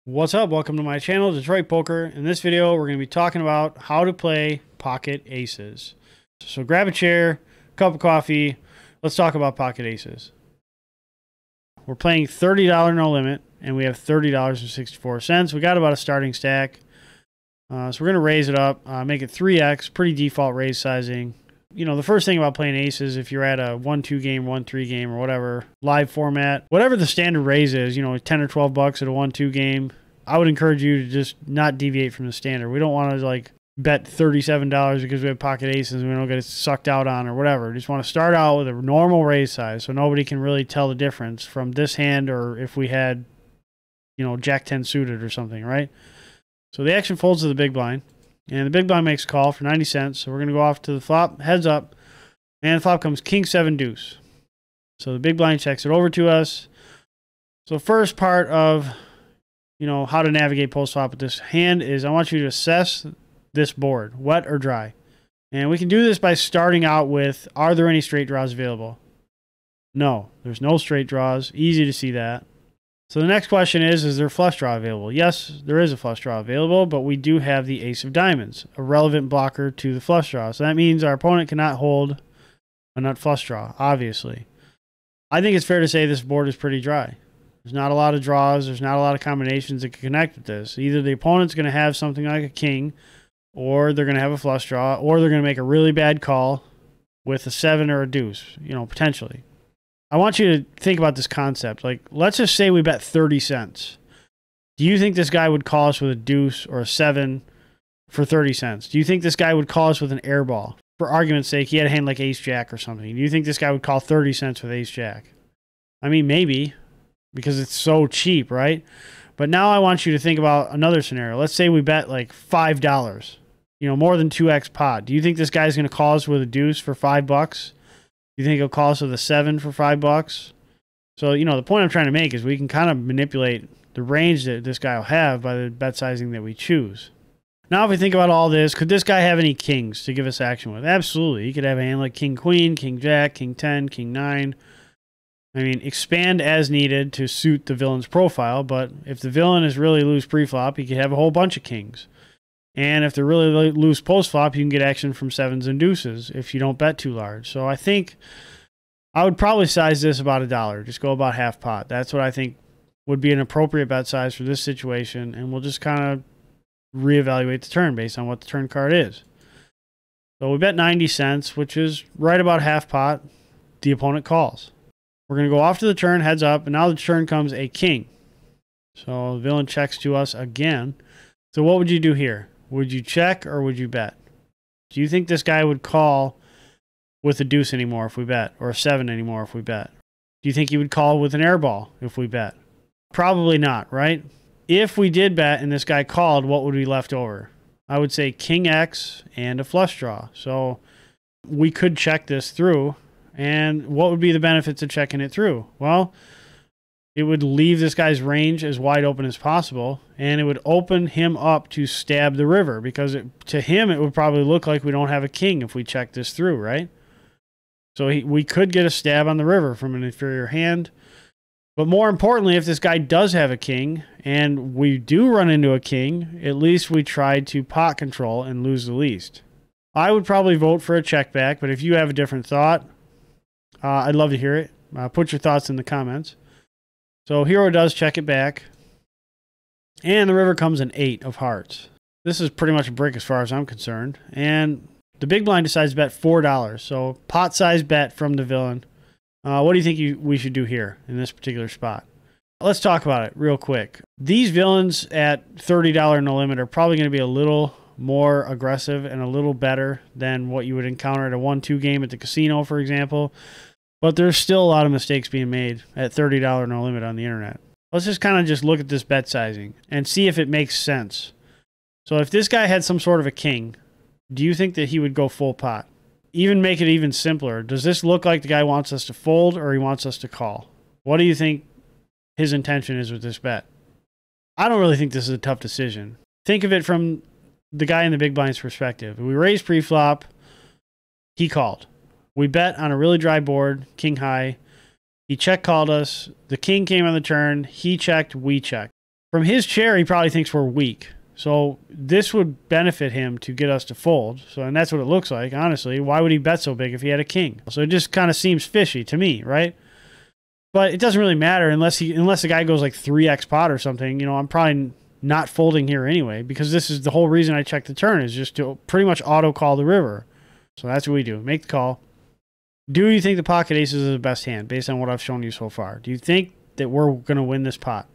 What's up? Welcome to my channel, Detroit Poker. In this video, we're going to be talking about how to play pocket aces. So grab a chair, cup of coffee. Let's talk about pocket aces. We're playing $30 no limit, and we have $30.64. We got about a starting stack. So we're going to raise it up, make it 3x, pretty default raise sizing. You know, the first thing about playing aces, if you're at a 1-2 game, 1-3 game, or whatever, live format, whatever the standard raise is, you know, 10 or 12 bucks at a 1-2 game, I would encourage you to just not deviate from the standard. We don't want to, like, bet $37 because we have pocket aces and we don't get sucked out on or whatever. We just want to start out with a normal raise size so nobody can really tell the difference from this hand or if we had, you know, Jack 10 suited or something, right? So the action folds to the big blind. And the big blind makes a call for 90 cents. So we're going to go off to the flop, heads up. And the flop comes king 7 deuce. So the big blind checks it over to us. So first part of, you know, how to navigate post flop with this hand is I want you to assess this board, wet or dry. And we can do this by starting out with, are there any straight draws available? No, there's no straight draws. Easy to see that. So the next question is there a flush draw available? Yes, there is a flush draw available, but we do have the ace of diamonds, a relevant blocker to the flush draw. So that means our opponent cannot hold a nut flush draw, obviously. I think it's fair to say this board is pretty dry. There's not a lot of draws. There's not a lot of combinations that can connect with this. Either the opponent's going to have something like a king, or they're going to have a flush draw, or they're going to make a really bad call with a 7 or a deuce, you know, potentially. I want you to think about this concept. Like, let's just say we bet 30 cents. Do you think this guy would call us with a deuce or a 7 for 30 cents? Do you think this guy would call us with an air ball? For argument's sake, he had a hand like ace jack or something. Do you think this guy would call 30 cents with ace jack? I mean, maybe, because it's so cheap, right? But now I want you to think about another scenario. Let's say we bet like $5, you know, more than 2x pot. Do you think this guy's going to call us with a deuce for $5? You think he'll call us with a 7 for $5? So, you know, the point I'm trying to make is we can kind of manipulate the range that this guy will have by the bet sizing that we choose. Now, if we think about all this, could this guy have any kings to give us action with? Absolutely. He could have a hand like king queen, king jack, king 10, king 9. I mean, expand as needed to suit the villain's profile, but if the villain is really loose pre-flop, he could have a whole bunch of kings. And if they're really loose post-flop, you can get action from 7s and deuces if you don't bet too large. So I think I would probably size this about $1. Just go about half pot. That's what I think would be an appropriate bet size for this situation. And we'll just kind of reevaluate the turn based on what the turn card is. So we bet 90 cents, which is right about half pot. The opponent calls. We're going to go off to the turn, heads up. And now the turn comes a king. So the villain checks to us again. So what would you do here? Would you check or would you bet? Do you think this guy would call with a deuce anymore if we bet? Or a 7 anymore if we bet? Do you think he would call with an air ball if we bet? Probably not, right? If we did bet and this guy called, what would be left over? I would say king X and a flush draw. So we could check this through. And what would be the benefits of checking it through? Well, it would leave this guy's range as wide open as possible, and it would open him up to stab the river, because to him it would probably look like we don't have a king if we check this through, right? So we could get a stab on the river from an inferior hand. But more importantly, if this guy does have a king, and we do run into a king, at least we tried to pot control and lose the least. I would probably vote for a check back, but if you have a different thought, I'd love to hear it. Put your thoughts in the comments. So hero does check it back. And the river comes an 8 of hearts. This is pretty much a brick as far as I'm concerned. And the big blind decides to bet $4. So pot size bet from the villain. What do you think we should do here in this particular spot? Let's talk about it real quick. These villains at $30 no limit are probably going to be a little more aggressive and a little better than what you would encounter at a 1-2 game at the casino, for example. But there's still a lot of mistakes being made at $30 no limit on the internet. Let's just kind of just look at this bet sizing and see if it makes sense. So if this guy had some sort of a king, do you think that he would go full pot? Even make it even simpler. Does this look like the guy wants us to fold or he wants us to call? What do you think his intention is with this bet? I don't really think this is a tough decision. Think of it from the guy in the big blind's perspective. We raised pre-flop. He called. We bet on a really dry board, king high. He check called us. The king came on the turn. He checked, we checked. From his chair, he probably thinks we're weak. So this would benefit him to get us to fold. So, and that's what it looks like, honestly. Why would he bet so big if he had a king? So it just kind of seems fishy to me, right? But it doesn't really matter unless the guy goes like 3x pot or something. You know, I'm probably not folding here anyway, because this is the whole reason I check the turn, is just to pretty much auto call the river. So that's what we do. Make the call. Do you think the pocket aces is the best hand based on what I've shown you so far? Do you think that we're going to win this pot?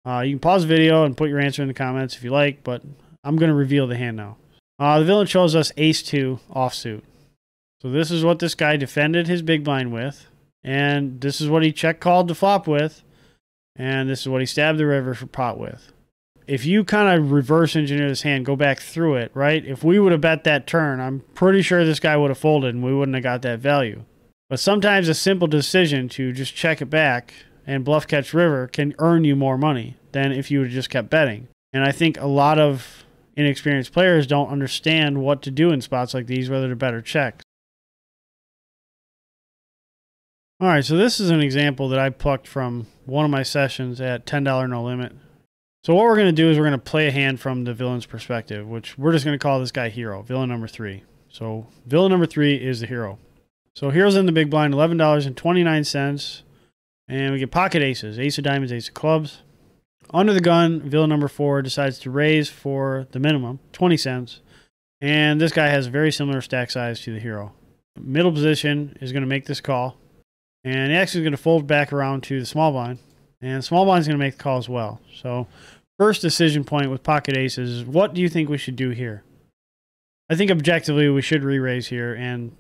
You can pause the video and put your answer in the comments if you like, but I'm going to reveal the hand now. The villain shows us ace-2 offsuit. So this is what this guy defended his big blind with, and this is what he check called the flop with, and this is what he stabbed the river for pot with. If you kind of reverse engineer this hand, go back through it, right? If we would have bet that turn, I'm pretty sure this guy would have folded and we wouldn't have got that value. But sometimes a simple decision to just check it back and bluff catch river can earn you more money than if you would have just kept betting. And I think a lot of inexperienced players don't understand what to do in spots like these, whether to bet or check. All right, so this is an example that I plucked from one of my sessions at $10 no limit. So what we're going to do is we're going to play a hand from the villain's perspective, which we're just going to call this guy hero, villain number 3. So villain number 3 is the hero. So hero's in the big blind, $11.29. And we get pocket aces, ace of diamonds, ace of clubs. Under the gun, villain number 4 decides to raise for the minimum, 20 cents. And this guy has a very similar stack size to the hero. Middle position is going to make this call. And he actually is going to fold back around to the small blind. And small blind is going to make the call as well. So first decision point with pocket aces is, what do you think we should do here? I think objectively we should re-raise here. And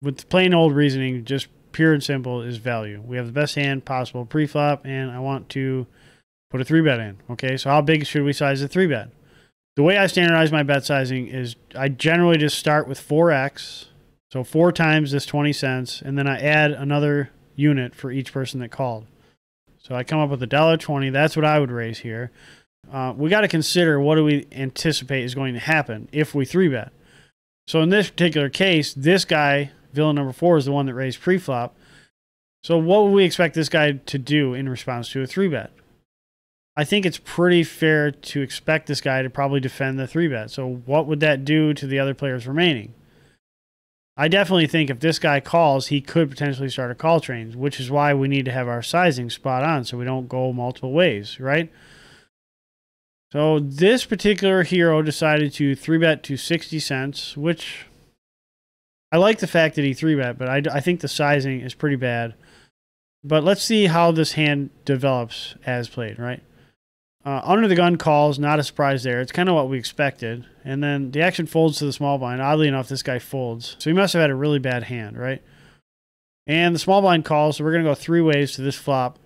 with plain old reasoning, just pure and simple, is value. We have the best hand possible pre-flop, and I want to put a 3-bet in. Okay, so how big should we size the 3-bet? The way I standardize my bet sizing is I generally just start with 4x, so 4 times this 20 cents, and then I add another unit for each person that called. So I come up with $1.20. That's what I would raise here. We got to consider, what do we anticipate is going to happen if we 3-bet. So in this particular case, this guy, villain number 4, is the one that raised pre-flop. So what would we expect this guy to do in response to a 3-bet? I think it's pretty fair to expect this guy to probably defend the 3-bet. So what would that do to the other players remaining? I definitely think if this guy calls, he could potentially start a call train, which is why we need to have our sizing spot on so we don't go multiple ways, right? So this particular hero decided to 3-bet to 60 cents, which I like the fact that he 3-bet, but I think the sizing is pretty bad. But let's see how this hand develops as played, right? Under the gun calls, not a surprise there. It's kind of what we expected. And then the action folds to the small blind. Oddly enough, this guy folds. So he must have had a really bad hand, right? And the small blind calls, so we're going to go 3 ways to this flop.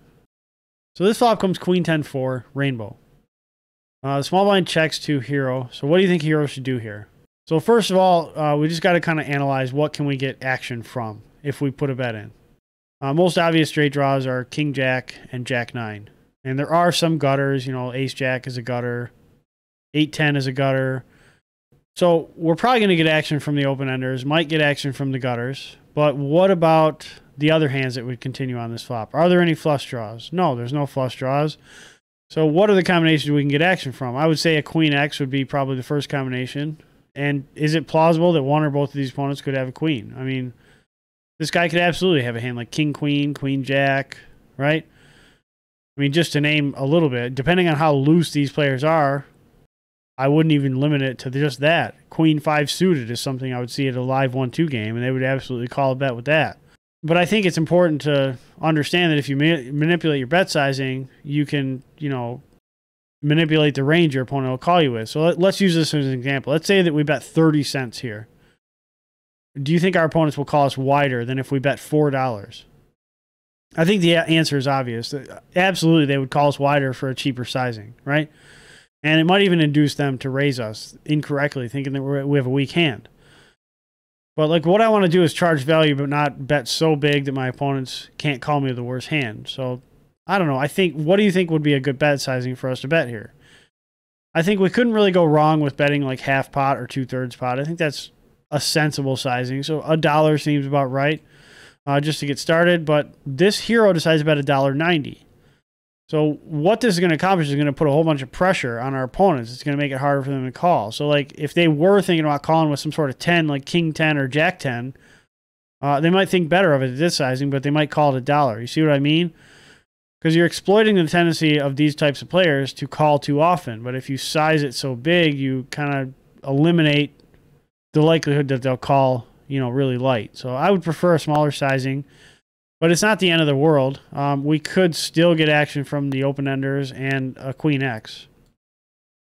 So this flop comes queen 10-4, rainbow. The small blind checks to hero. So what do you think hero should do here? So first of all, we just got to kind of analyze what can we get action from if we put a bet in. Most obvious straight draws are king jack and jack 9. And there are some gutters, you know, ace jack is a gutter, 8-10 is a gutter. So we're probably going to get action from the open enders, might get action from the gutters. But what about the other hands that would continue on this flop? Are there any flush draws? No, there's no flush draws. So what are the combinations we can get action from? I would say a queen X would be probably the first combination. And is it plausible that one or both of these opponents could have a queen? I mean, this guy could absolutely have a hand like king queen, queen jack, right? I mean, just to name a little bit, depending on how loose these players are, I wouldn't even limit it to just that. Queen 5 suited is something I would see at a live 1-2 game, and they would absolutely call a bet with that. But I think it's important to understand that if you manipulate your bet sizing, you can, you know, manipulate the range your opponent will call you with. So let's use this as an example. Let's say that we bet 30 cents here. Do you think our opponents will call us wider than if we bet $4? I think the answer is obvious. Absolutely, they would call us wider for a cheaper sizing, right? And it might even induce them to raise us incorrectly, thinking that we have a weak hand. But like, what I want to do is charge value, but not bet so big that my opponents can't call me the worst hand. So I don't know. What do you think would be a good bet sizing for us to bet here? I think we couldn't really go wrong with betting like half pot or 2/3 pot. I think that's a sensible sizing. So $1 seems about right. Just to get started, but this hero decides to bet $1.90. So what this is going to accomplish is going to put a whole bunch of pressure on our opponents. It's going to make it harder for them to call. So like if they were thinking about calling with some sort of 10, like king 10 or jack 10, they might think better of it at this sizing, but they might call it a dollar. You see what I mean? Because you're exploiting the tendency of these types of players to call too often. But if you size it so big, you kind of eliminate the likelihood that they'll call, you know, really light. So I would prefer a smaller sizing, but it's not the end of the world. We could still get action from the open-enders and a queen X.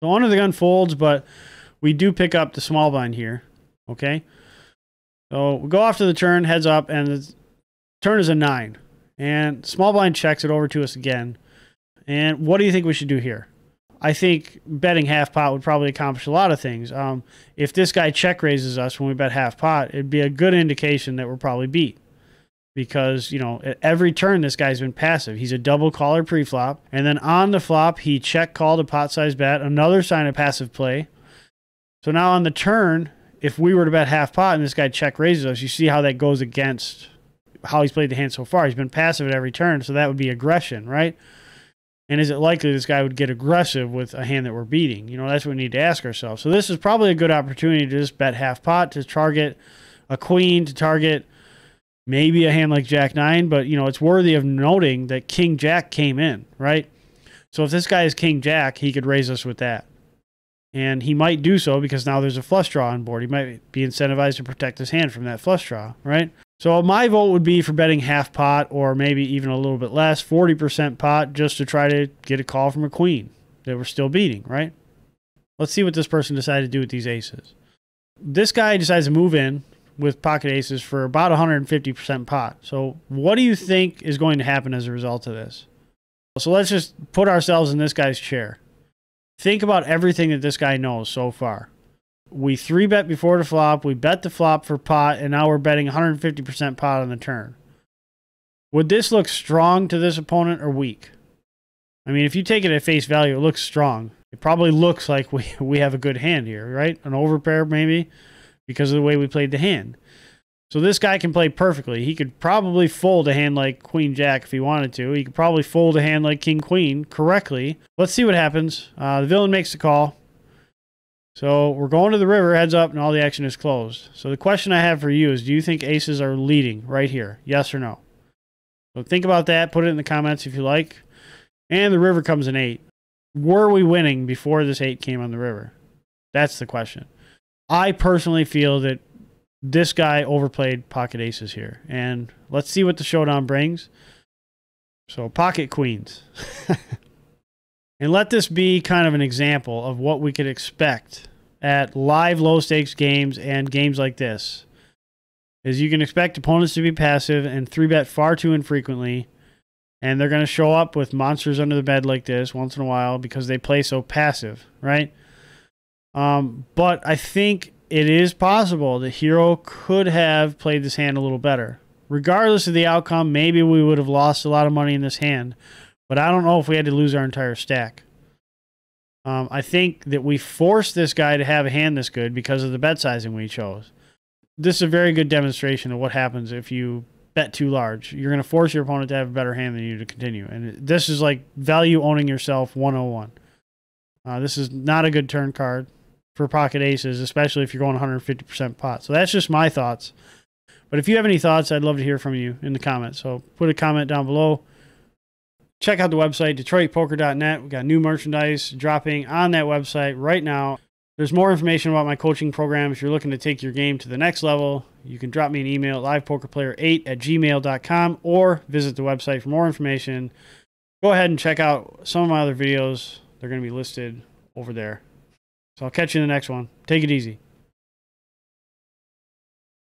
So under the gun folds, but we do pick up the small blind here, okay? So we go off to the turn, heads up, and the turn is a 9. And small blind checks it over to us again. And what do you think we should do here? I think betting half pot would probably accomplish a lot of things. If this guy check raises us when we bet half pot, it'd be a good indication that we're probably beat. Because, you know, at every turn this guy's been passive. He's a double caller pre-flop. And then on the flop, he check called a pot size bet. Another sign of passive play. So now on the turn, if we were to bet half pot and this guy check raises us, you see how that goes against how he's played the hand so far. He's been passive at every turn, so that would be aggression, right? And is it likely this guy would get aggressive with a hand that we're beating? You know, that's what we need to ask ourselves. So this is probably a good opportunity to just bet half pot, to target a queen, to target maybe a hand like jack 9, but, you know, it's worthy of noting that king jack came in, right? So if this guy is king jack, he could raise us with that. And he might do so because now there's a flush draw on board. He might be incentivized to protect his hand from that flush draw, right? So my vote would be for betting half pot or maybe even a little bit less, 40% pot, just to try to get a call from a queen that we're still beating, right? Let's see what this person decided to do with these aces. This guy decides to move in with pocket aces for about 150% pot. So what do you think is going to happen as a result of this? So let's just put ourselves in this guy's chair. Think about everything that this guy knows so far. We 3-bet before the flop, we bet the flop for pot, and now we're betting 150% pot on the turn. Would this look strong to this opponent or weak? I mean, if you take it at face value, it looks strong. It probably looks like we have a good hand here, right? An overpair maybe, because of the way we played the hand. So this guy can play perfectly. He could probably fold a hand like queen jack if he wanted to. He could probably fold a hand like king queen correctly. Let's see what happens. The villain makes the call. So we're going to the river, heads up, and all the action is closed. So the question I have for you is, do you think aces are leading right here? Yes or no? So think about that. Put it in the comments if you like. And the river comes in 8. Were we winning before this 8 came on the river? That's the question. I personally feel that this guy overplayed pocket aces here. And let's see what the showdown brings. So pocket queens. And let this be kind of an example of what we could expect at live low-stakes games and games like this. Is you can expect opponents to be passive and 3-bet far too infrequently. And they're going to show up with monsters under the bed like this once in a while because they play so passive, right? But I think it is possible that Hero could have played this hand a little better. Regardless of the outcome, maybe we would have lost a lot of money in this hand. But I don't know if we had to lose our entire stack. I think that we forced this guy to have a hand this good because of the bet sizing we chose. This is a very good demonstration of what happens if you bet too large. You're going to force your opponent to have a better hand than you to continue. And this is like value owning yourself 101. This is not a good turn card for pocket aces, especially if you're going 150% pot. So that's just my thoughts. But if you have any thoughts, I'd love to hear from you in the comments. So put a comment down below. Check out the website, DetroitPoker.net. We got new merchandise dropping on that website right now. There's more information about my coaching program. If you're looking to take your game to the next level, you can drop me an email at livepokerplayer8@gmail.com or visit the website for more information. Go ahead and check out some of my other videos. They're going to be listed over there. So I'll catch you in the next one. Take it easy.